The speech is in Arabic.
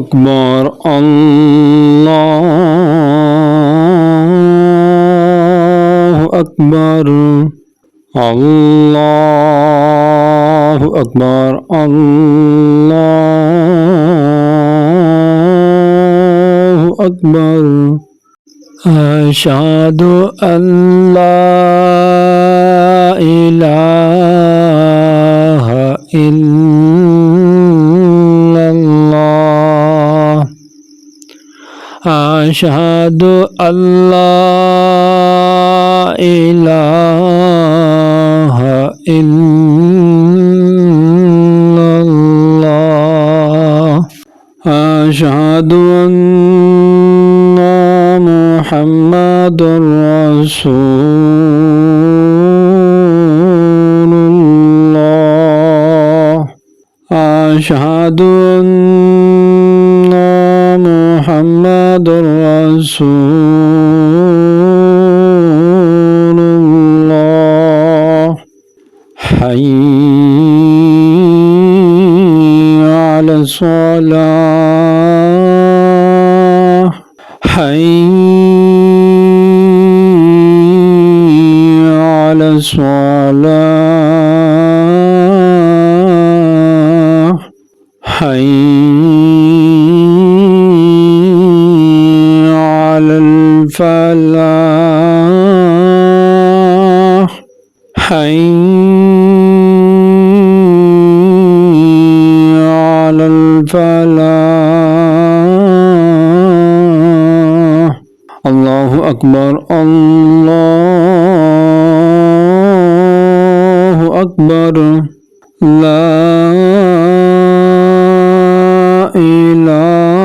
أكبر الله أكبر الله أكبر الله أكبر أشهد أن لا إله إلا الله أشهد أن لا إله إلا الله أشهد أن محمد رسول الله أشهد أن محمد رسول الله حي على الصلاة حي على الصلاة حي على الفلاح حي على الفلاح الله أكبر الله أكبر لا إله